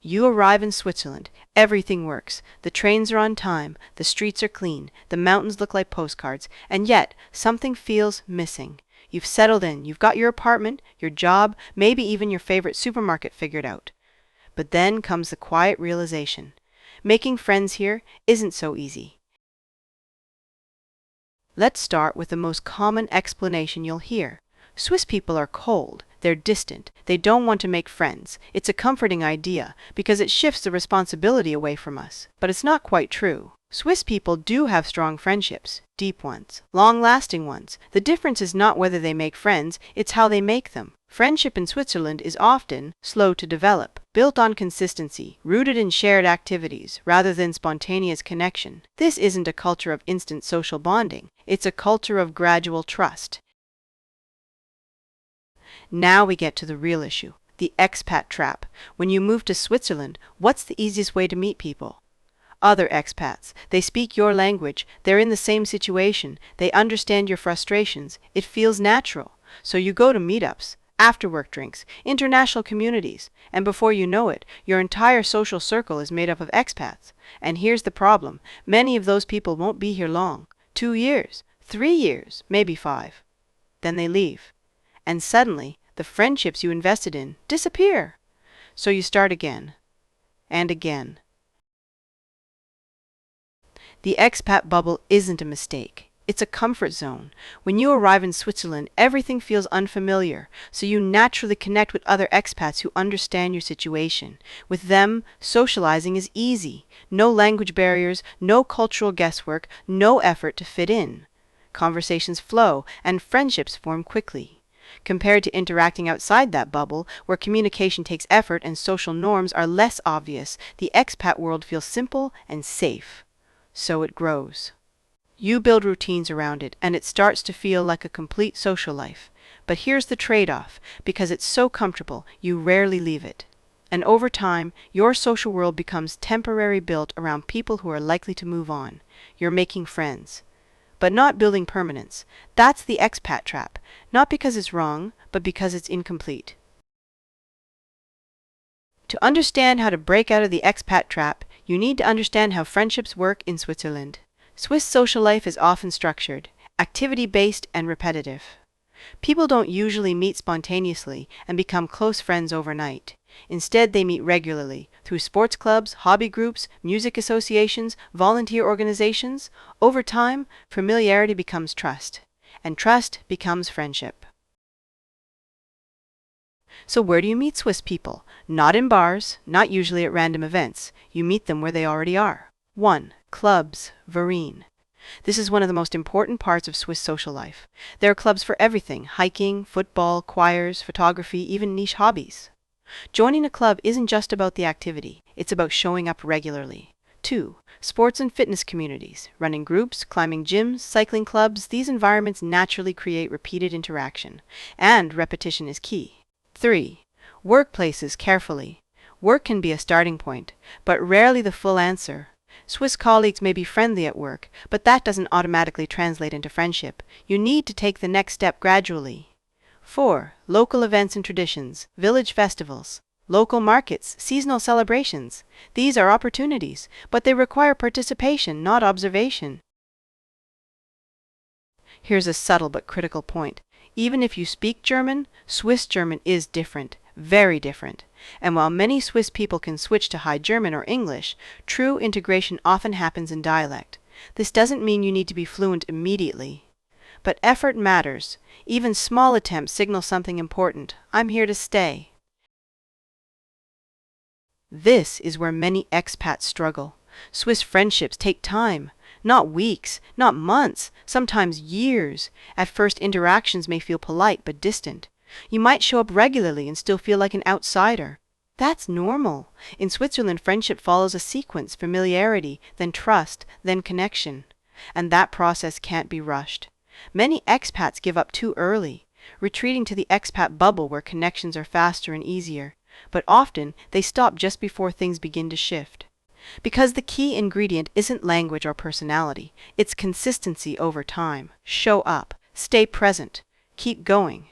You arrive in Switzerland. Everything works. The trains are on time, the streets are clean, the mountains look like postcards, and yet something feels missing. You've settled in, you've got your apartment, your job, maybe even your favorite supermarket figured out. But then comes the quiet realization. Making friends here isn't so easy. Let's start with the most common explanation you'll hear. Swiss people are cold, they're distant, they don't want to make friends. It's a comforting idea because it shifts the responsibility away from us. But it's not quite true. Swiss people do have strong friendships, deep ones, long-lasting ones. The difference is not whether they make friends, it's how they make them. Friendship in Switzerland is often slow to develop, built on consistency, rooted in shared activities, rather than spontaneous connection. This isn't a culture of instant social bonding. It's a culture of gradual trust. Now we get to the real issue, the expat trap. When you move to Switzerland, what's the easiest way to meet people? Other expats. They speak your language, they're in the same situation, they understand your frustrations, it feels natural. So you go to meetups, after-work drinks, international communities, and before you know it, your entire social circle is made up of expats. And here's the problem, many of those people won't be here long. 2 years, 3 years, maybe 5. Then they leave. And suddenly, the friendships you invested in disappear. So you start again, and again. The expat bubble isn't a mistake. It's a comfort zone. When you arrive in Switzerland, everything feels unfamiliar, so you naturally connect with other expats who understand your situation. With them, socializing is easy. No language barriers, no cultural guesswork, no effort to fit in. Conversations flow, and friendships form quickly. Compared to interacting outside that bubble, where communication takes effort and social norms are less obvious, the expat world feels simple and safe. So it grows. You build routines around it, and it starts to feel like a complete social life. But here's the trade-off. Because it's so comfortable, you rarely leave it. And over time, your social world becomes temporarily built around people who are likely to move on. You're making friends, but not building permanence. That's the expat trap. Not because it's wrong, but because it's incomplete. To understand how to break out of the expat trap, you need to understand how friendships work in Switzerland. Swiss social life is often structured, activity-based, and repetitive. People don't usually meet spontaneously and become close friends overnight. Instead, they meet regularly through sports clubs, hobby groups, music associations, volunteer organizations. Over time, familiarity becomes trust, and trust becomes friendship. So where do you meet Swiss people? Not in bars, not usually at random events. You meet them where they already are. 1. Clubs, Verein. This is one of the most important parts of Swiss social life. There are clubs for everything: hiking, football, choirs, photography, even niche hobbies. Joining a club isn't just about the activity, it's about showing up regularly. 2. Sports and fitness communities. Running groups, climbing gyms, cycling clubs, these environments naturally create repeated interaction. And repetition is key. 3. Workplaces, carefully. Work can be a starting point, but rarely the full answer. Swiss colleagues may be friendly at work, but that doesn't automatically translate into friendship. You need to take the next step gradually. 4. Local events and traditions, village festivals, local markets, seasonal celebrations. These are opportunities, but they require participation, not observation. Here's a subtle but critical point. Even if you speak German, Swiss German is different, very different. And while many Swiss people can switch to High German or English, true integration often happens in dialect. This doesn't mean you need to be fluent immediately. But effort matters. Even small attempts signal something important. I'm here to stay. This is where many expats struggle. Swiss friendships take time. Not weeks, not months, sometimes years. At first, interactions may feel polite but distant. You might show up regularly and still feel like an outsider. That's normal. In Switzerland, friendship follows a sequence: familiarity, then trust, then connection. And that process can't be rushed. Many expats give up too early, retreating to the expat bubble where connections are faster and easier. But often, they stop just before things begin to shift. Because the key ingredient isn't language or personality, it's consistency over time. Show up, stay present, keep going.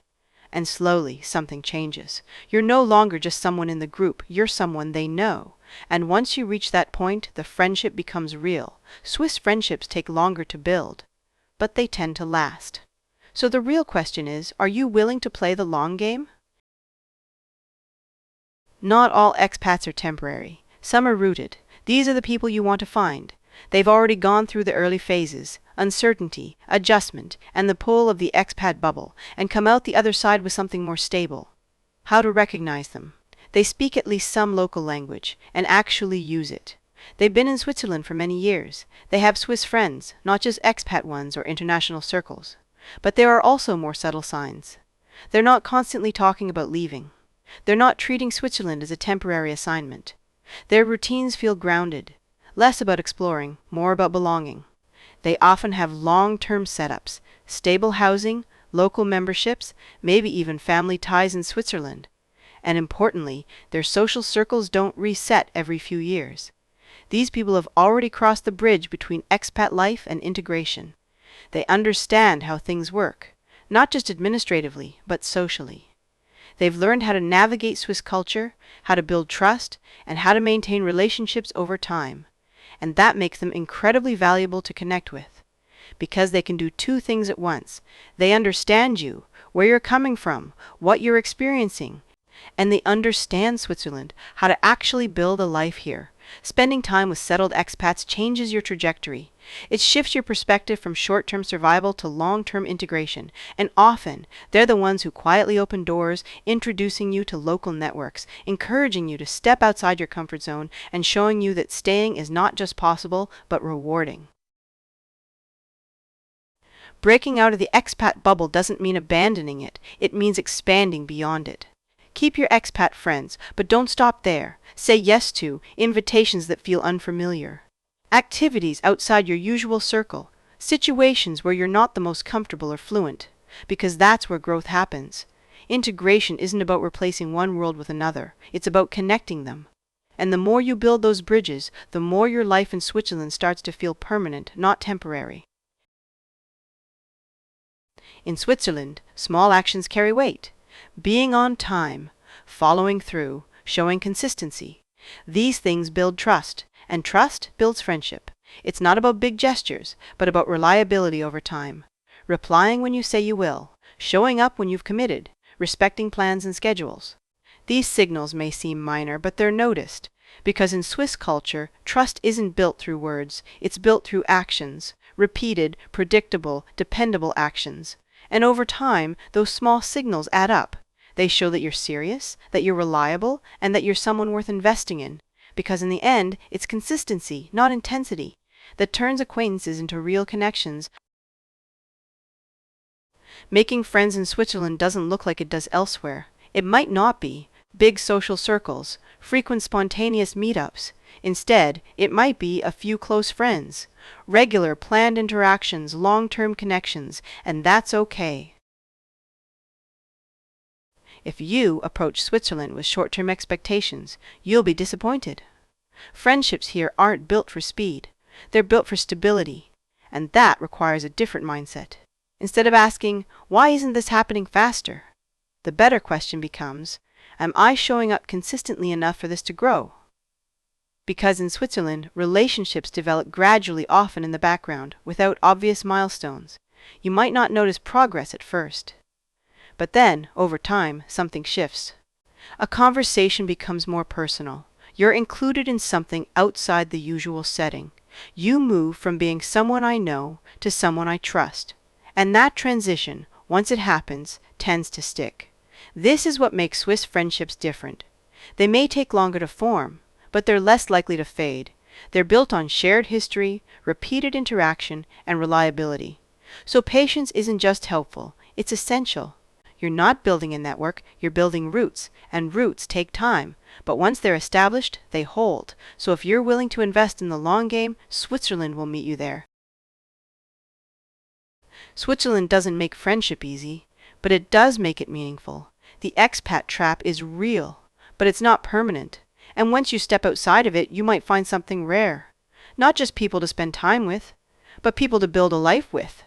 And slowly, something changes. You're no longer just someone in the group, you're someone they know. And once you reach that point, the friendship becomes real. Swiss friendships take longer to build, but they tend to last. So the real question is, are you willing to play the long game? Not all expats are temporary. Some are rooted. These are the people you want to find. They've already gone through the early phases, uncertainty, adjustment, and the pull of the expat bubble, and come out the other side with something more stable. How to recognize them? They speak at least some local language, and actually use it. They've been in Switzerland for many years. They have Swiss friends, not just expat ones or international circles. But there are also more subtle signs. They're not constantly talking about leaving. They're not treating Switzerland as a temporary assignment. Their routines feel grounded, less about exploring, more about belonging. They often have long-term setups, stable housing, local memberships, maybe even family ties in Switzerland. And importantly, their social circles don't reset every few years. These people have already crossed the bridge between expat life and integration. They understand how things work, not just administratively, but socially. They've learned how to navigate Swiss culture, how to build trust, and how to maintain relationships over time. And that makes them incredibly valuable to connect with, because they can do two things at once. They understand you, where you're coming from, what you're experiencing, and they understand Switzerland, how to actually build a life here. Spending time with settled expats changes your trajectory. It shifts your perspective from short-term survival to long-term integration, and often they're the ones who quietly open doors, introducing you to local networks, encouraging you to step outside your comfort zone, and showing you that staying is not just possible, but rewarding. Breaking out of the expat bubble doesn't mean abandoning it. It means expanding beyond it. Keep your expat friends, but don't stop there. Say yes to invitations that feel unfamiliar. Activities outside your usual circle. Situations where you're not the most comfortable or fluent, because that's where growth happens. Integration isn't about replacing one world with another. It's about connecting them. And the more you build those bridges, the more your life in Switzerland starts to feel permanent, not temporary. In Switzerland, small actions carry weight. Being on time, following through, showing consistency. These things build trust, and trust builds friendship. It's not about big gestures, but about reliability over time. Replying when you say you will, showing up when you've committed, respecting plans and schedules. These signals may seem minor, but they're noticed, because in Swiss culture, trust isn't built through words, it's built through actions, repeated, predictable, dependable actions. And over time, those small signals add up. They show that you're serious, that you're reliable, and that you're someone worth investing in. Because in the end, it's consistency, not intensity, that turns acquaintances into real connections. Making friends in Switzerland doesn't look like it does elsewhere. It might not be big social circles, frequent spontaneous meetups. Instead, it might be a few close friends, regular planned interactions, long-term connections, and that's okay. If you approach Switzerland with short-term expectations, you'll be disappointed. Friendships here aren't built for speed. They're built for stability, and that requires a different mindset. Instead of asking, why isn't this happening faster? The better question becomes, am I showing up consistently enough for this to grow? Because in Switzerland, relationships develop gradually, often in the background, without obvious milestones. You might not notice progress at first. But then, over time, something shifts. A conversation becomes more personal. You're included in something outside the usual setting. You move from being someone I know to someone I trust. And that transition, once it happens, tends to stick. This is what makes Swiss friendships different. They may take longer to form, but they're less likely to fade. They're built on shared history, repeated interaction, and reliability. So patience isn't just helpful, it's essential. You're not building a network, you're building roots, and roots take time. But once they're established, they hold. So if you're willing to invest in the long game, Switzerland will meet you there. Switzerland doesn't make friendship easy, but it does make it meaningful. The expat trap is real, but it's not permanent. And once you step outside of it, you might find something rare. Not just people to spend time with, but people to build a life with.